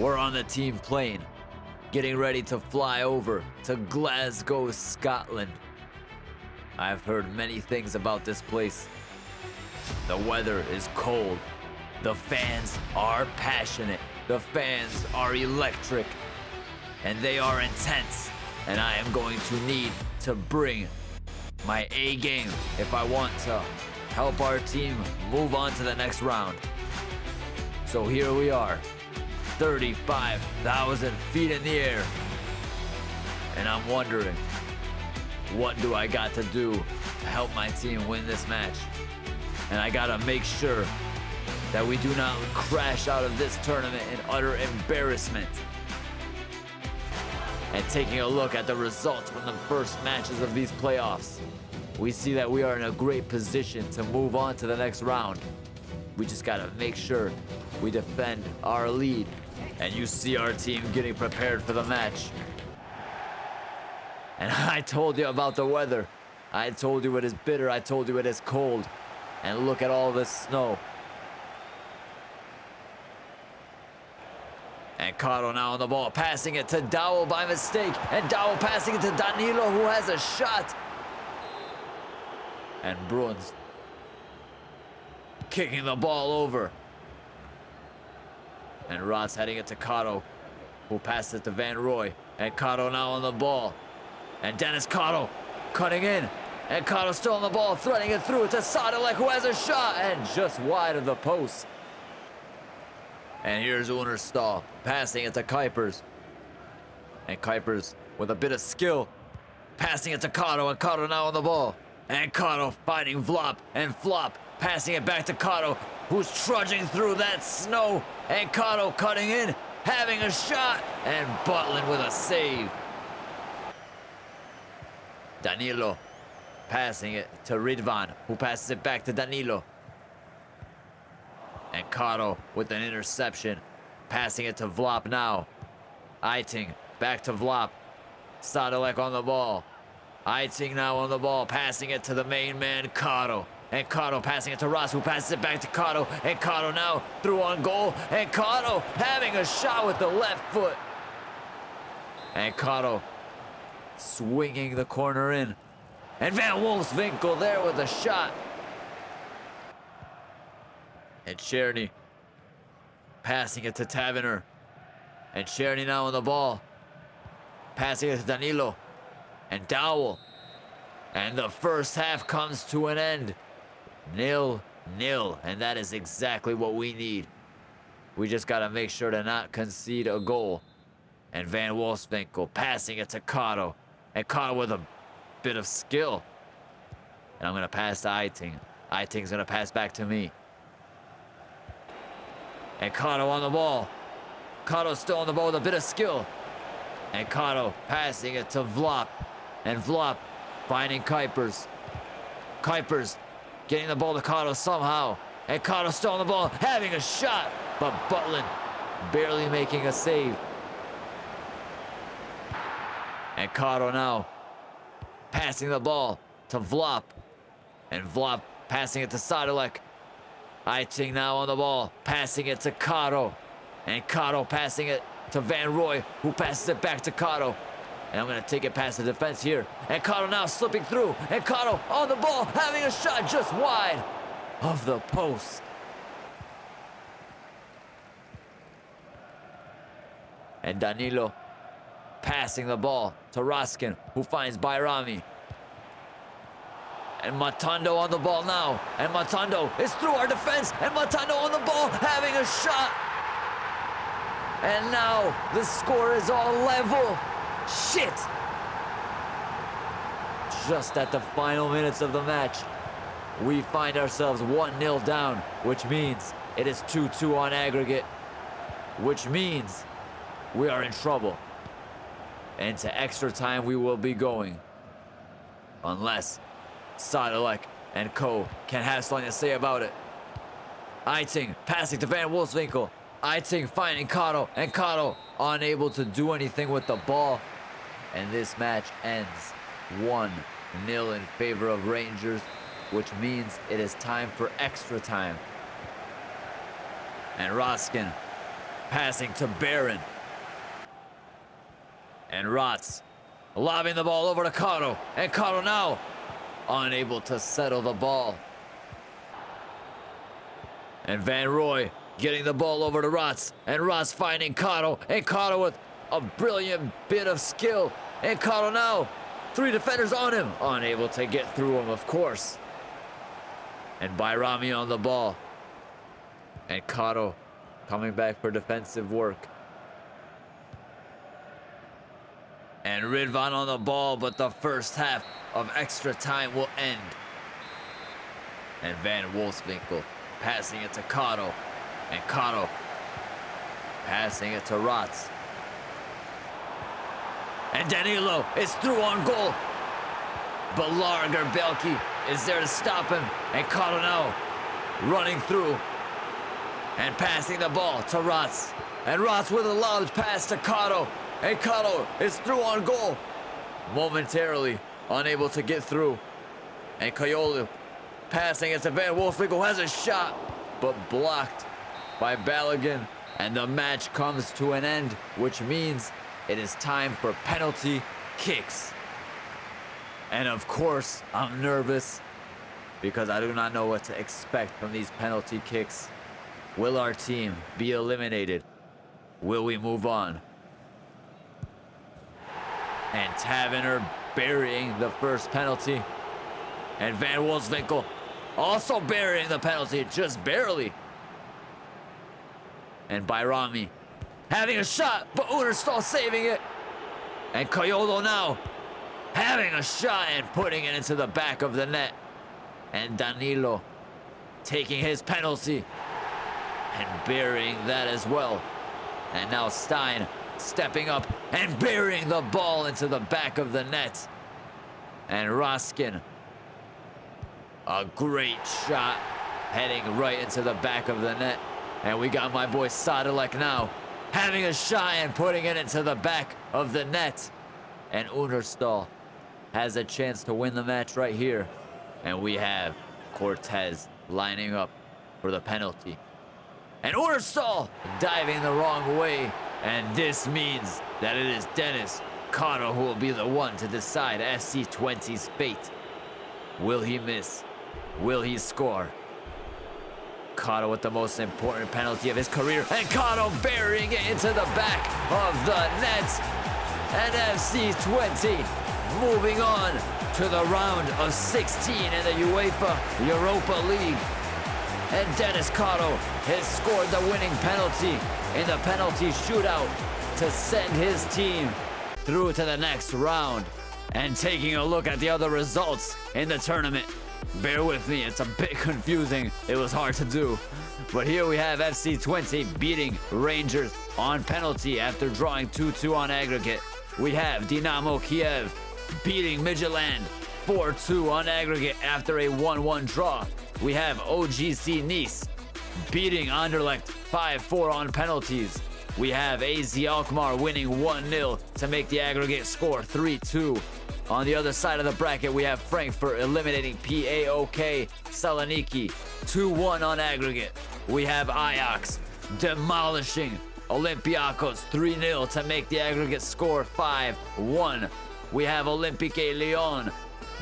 we're on the team plane, getting ready to fly over to Glasgow, Scotland. I've heard many things about this place. The weather is cold. The fans are passionate. The fans are electric. And they are intense. And I am going to need to bring my A game if I want to help our team move on to the next round. So here we are, 35,000 feet in the air. And I'm wondering, what do I got to do to help my team win this match? And I gotta make sure that we do not crash out of this tournament in utter embarrassment. And taking a look at the results from the first matches of these playoffs, we see that we are in a great position to move on to the next round. We just gotta make sure we defend our lead. And you see our team getting prepared for the match. And I told you about the weather. I told you it is bitter. I told you it is cold. And look at all this snow. And Karo now on the ball, passing it to Dowell by mistake. And Dowell passing it to Danilo, who has a shot. And Bruns kicking the ball over. And Ross heading it to Karo, who passes it to Van Roy. And Karo now on the ball. And Denis Karo cutting in. And Karo still on the ball, threading it through to Sadilek, who has a shot. And just wide of the post. And here's Unerstal passing it to Kuipers. And Kuipers with a bit of skill, passing it to Karo, and Karo now on the ball. And Karo fighting Vlop, and Flop passing it back to Karo, who's trudging through that snow. And Karo cutting in, having a shot, and Butlin with a save. Danilo passing it to Ridvan, who passes it back to Danilo. And Karo with an interception, passing it to Vlop now. Eiting back to Vlop. Sadilek on the ball. Eiting now on the ball, passing it to the main man, Karo. And Karo passing it to Ross, who passes it back to Karo. And Karo now through on goal. And Karo having a shot with the left foot. And Karo swinging the corner in. And Van Wolfswinkel there with a shot. And Czerny passing it to Taverner. And Czerny now on the ball, passing it to Danilo. And Dowell. And the first half comes to an end. 0-0. And that is exactly what we need. We just got to make sure to not concede a goal. And Van Wolfswinkel passing it to Karo. And Karo with a bit of skill. And I'm going to pass to Eiting. Eiting's going to pass back to me. And Karo on the ball. Karo still on the ball with a bit of skill. And Karo passing it to Vlop. And Vlop finding Kuipers. Kuipers getting the ball to Karo somehow. And Karo still on the ball, having a shot. But Butlin barely making a save. And Karo now passing the ball to Vlop. And Vlop passing it to Sadilek. Eiting now on the ball, passing it to Karo. And Karo passing it to Van Roy, who passes it back to Karo. And I'm going to take it past the defense here. And Karo now slipping through. And Karo on the ball, having a shot just wide of the post. And Danilo passing the ball to Raskin, who finds Bayrami. And Matondo on the ball now. And Matondo is through our defense. And Matondo on the ball, having a shot. And now the score is all level. Shit! Just at the final minutes of the match, we find ourselves 1-0 down, which means it is 2-2 on aggregate, which means we are in trouble. And to extra time we will be going. Unless Sadilek and co can have something to say about it. Eiting passing to Van Wolfswinkel. Eiting finding Karo, and Karo unable to do anything with the ball. And this match ends 1-0 in favor of Rangers, which means it is time for extra time. And Raskin passing to Barron. And Rotz lobbing the ball over to Karo. And Karo now unable to settle the ball. And Van Roy getting the ball over to Rotz. And Rotz finding Karo. And Karo with a brilliant bit of skill. And Karo now, 3 defenders on him. Unable to get through him, of course. And Bayrami on the ball. And Karo coming back for defensive work. And Ridvan on the ball, but the first half of extra time will end. And Van Wolfswinkel passing it to Karo. And Karo passing it to Rotz. And Danilo is through on goal. But Larger Belki is there to stop him. And Karo now running through and passing the ball to Rotz. And Rotz with a lob pass to Karo. And Karo is through on goal. Momentarily unable to get through. And Kayolu passing it to Van Wolfswinkel, has a shot, but blocked by Balogun. And the match comes to an end, which means it is time for penalty kicks. And of course, I'm nervous because I do not know what to expect from these penalty kicks. Will our team be eliminated? Will we move on? And Taverner burying the first penalty. And Van Wolfswinkel also burying the penalty, just barely. And Bayrami having a shot, but Unerstal saving it. And Kayolo now having a shot and putting it into the back of the net. And Danilo taking his penalty and burying that as well. And now Stein stepping up and burying the ball into the back of the net. And Raskin, a great shot heading right into the back of the net. And we got my boy Sadilek now having a shot and putting it into the back of the net. And Unerstal has a chance to win the match right here. And we have Cortez lining up for the penalty. And Unerstal diving the wrong way. And this means that it is Denis Karo who will be the one to decide FC20's fate. Will he miss? Will he score? Karo with the most important penalty of his career. And Karo burying it into the back of the net. And FC20 moving on to the round of 16 in the UEFA Europa League. And Denis Karo has scored the winning penalty in the penalty shootout to send his team through to the next round. And taking a look at the other results in the tournament. Bear with me, it's a bit confusing. It was hard to do. But here we have FC20 beating Rangers on penalty after drawing 2-2 on aggregate. We have Dynamo Kiev beating Midtjylland 4-2 on aggregate after a 1-1 draw. We have OGC Nice beating Anderlecht 5-4 on penalties. We have AZ Alkmaar winning 1-0 to make the aggregate score 3-2. On the other side of the bracket, we have Frankfurt eliminating PAOK Saloniki 2-1 on aggregate. We have Ajax demolishing Olympiacos 3-0 to make the aggregate score 5-1. We have Olympique Lyon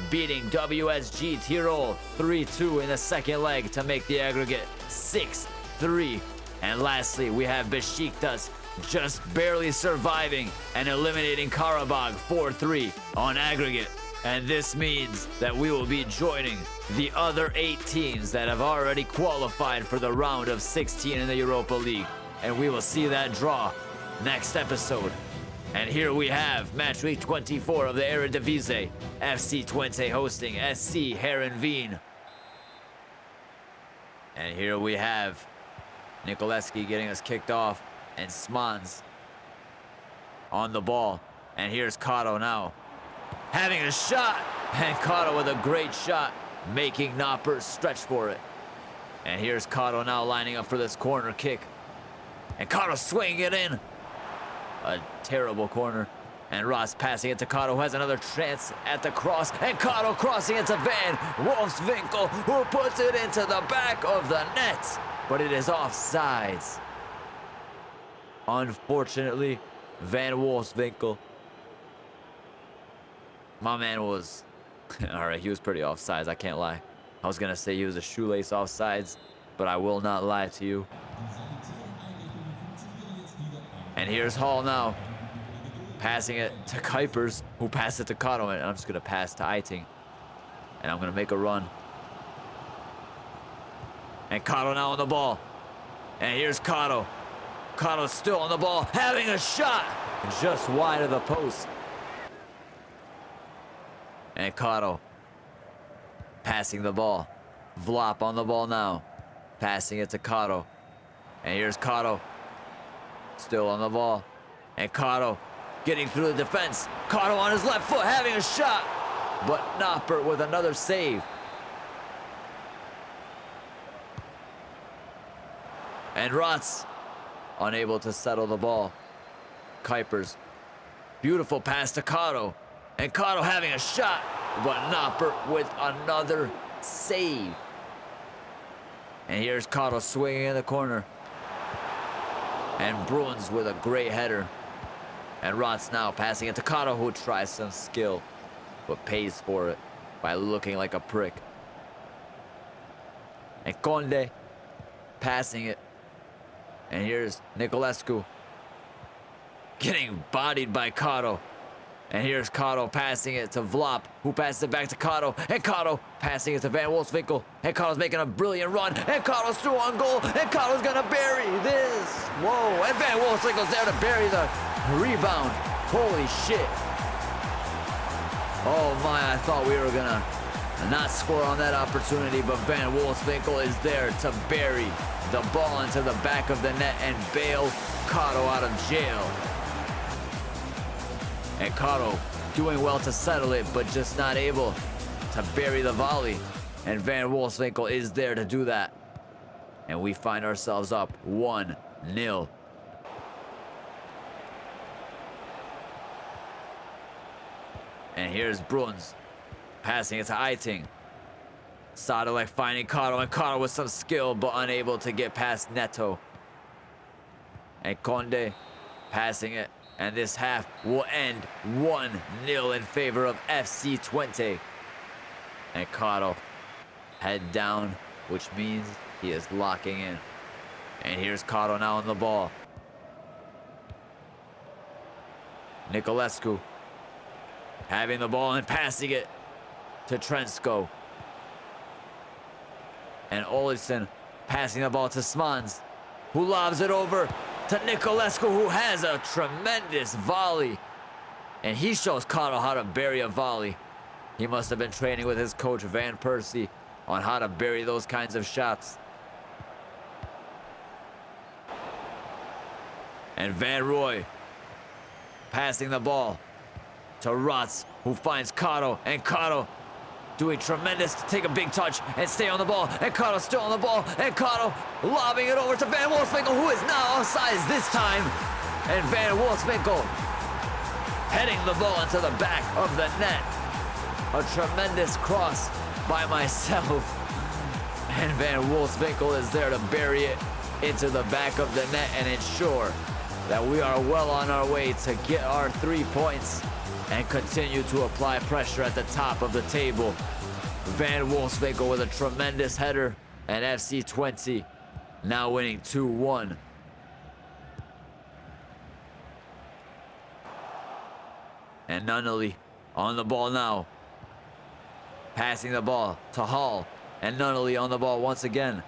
beating WSG Tirol 3-2 in the second leg to make the aggregate 6-3. And lastly, we have Besiktas just barely surviving and eliminating Karabakh 4-3 on aggregate. And this means that we will be joining the other 8 teams that have already qualified for the round of 16 in the Europa League. And we will see that draw next episode. And here we have match week 24 of the Eredivisie, FC20 hosting SC Heerenveen. And here we have Nikoleski getting us kicked off. And Smans on the ball. And here's Kato now having a shot. And Kato with a great shot, making Noppert stretch for it. And here's Kato now lining up for this corner kick. And Kato swinging it in. A terrible corner. And Ross passing it to Kato, who has another chance at the cross. And Kato crossing it to Van Wolfswinkel, who puts it into the back of the net. But it is offsides. Unfortunately, Van Wolfswinkel, my man was, all right, he was pretty offsides, I can't lie. I was going to say he was a shoelace offsides, but I will not lie to you. And here's Hall now, passing it to Kuipers, who passed it to Cotto, and I'm just going to pass to Eiting. And I'm going to make a run. And Cotto now on the ball. And here's Cotto. Cotto's still on the ball, having a shot just wide of the post. And Cotto passing the ball. Vlop on the ball now, passing it to Cotto. And here's Cotto, still on the ball. And Cotto getting through the defense. Cotto on his left foot, having a shot. But Noppert with another save. And Rotz unable to settle the ball. Kuipers, beautiful pass to Cotto. And Cotto having a shot, but Noppert with another save. And here's Cotto swinging in the corner. And Bruins with a great header. And Rotz now passing it to Cotto, who tries some skill, but pays for it by looking like a prick. And Conde passing it. And here's Nicolescu getting bodied by Cotto. And here's Cotto passing it to Vlop, who passes it back to Cotto. And Cotto passing it to Van Wolfswinkel. And Cotto's making a brilliant run. And Cotto's through on goal. And Cotto's gonna bury this. Whoa, and Van Wolfswinkel's there to bury the rebound. Holy shit. Oh my, I thought we were gonna not score on that opportunity, but Van Wolfswinkel is there to bury the ball into the back of the net and bail Cotto out of jail. And Cotto doing well to settle it, but just not able to bury the volley. And Van Wolfswinkel is there to do that. And we find ourselves up 1-0. And here's Bruns passing it to Eiting. Sadalek finding Cotto, and Cotto with some skill, but unable to get past Neto. And Conde passing it. And this half will end 1-0 in favor of FC20. And Cotto head down, which means he is locking in. And here's Cotto now on the ball. Nicolescu having the ball and passing it to Trensko. And Olsen passing the ball to Smans, who lobs it over to Nicolescu, who has a tremendous volley. And he shows Cotto how to bury a volley. He must have been training with his coach, Van Persie, on how to bury those kinds of shots. And Van Roy passing the ball to Rotz, who finds Cotto. And Cotto doing tremendous to take a big touch and stay on the ball. And Cotto still on the ball. And Cotto lobbing it over to Van Wolfswinkel, who is now offsides this time. And Van Wolfswinkel heading the ball into the back of the net. A tremendous cross by myself. And Van Wolfswinkel is there to bury it into the back of the net and ensure that we are well on our way to get our 3 points and continue to apply pressure at the top of the table. Van Wolfswinkel with a tremendous header, and FC20 now winning 2-1. And Nunnally on the ball now, passing the ball to Hall, and Nunnally on the ball once again.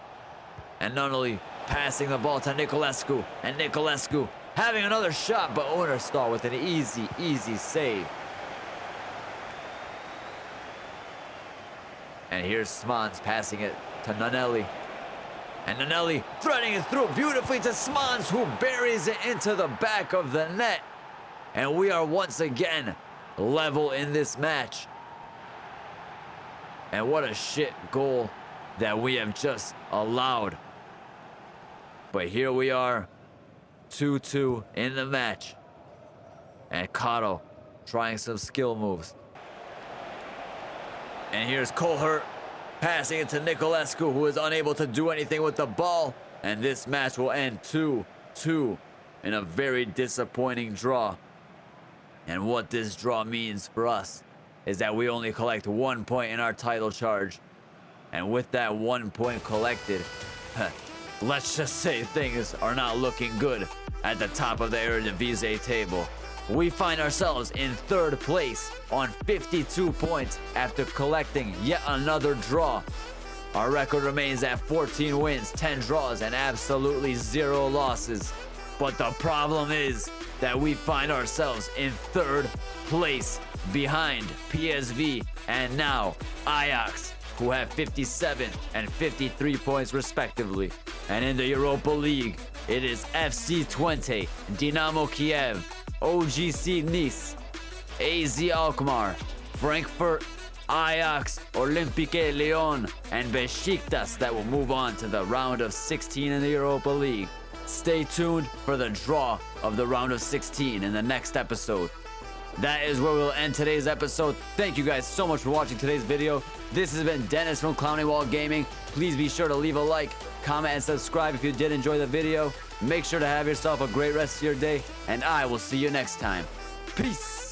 And Nunnally passing the ball to Nicolescu, and Nicolescu having another shot, but Unerstal with an easy save. And here's Smans passing it to Nunnally. And Nunnally threading it through beautifully to Smans, who buries it into the back of the net. And we are once again level in this match. And what a shit goal that we have just allowed. But here we are, 2-2 in the match. And Cotto trying some skill moves. And here's Kohlert passing it to Nicolescu, who is unable to do anything with the ball. And this match will end 2-2 in a very disappointing draw. And what this draw means for us is that we only collect 1 point in our title charge. And with that 1 point collected, let's just say things are not looking good at the top of the Eredivisie table. We find ourselves in 3rd place on 52 points after collecting yet another draw. Our record remains at 14 wins, 10 draws, and absolutely 0 losses. But the problem is that we find ourselves in 3rd place behind PSV and now Ajax, who have 57 and 53 points respectively. And in the Europa League, it is FC25, Dynamo Kiev, OGC Nice, AZ Alkmaar, Frankfurt, Ajax, Olympique Lyon, and Besiktas that will move on to the round of 16 in the Europa League. Stay tuned for the draw of the round of 16 in the next episode. That is where we'll end today's episode. Thank you guys so much for watching today's video. This has been Dennis from Clowny Wall Gaming. Please be sure to leave a like, comment, and subscribe if you did enjoy the video. Make sure to have yourself a great rest of your day, and I will see you next time. Peace!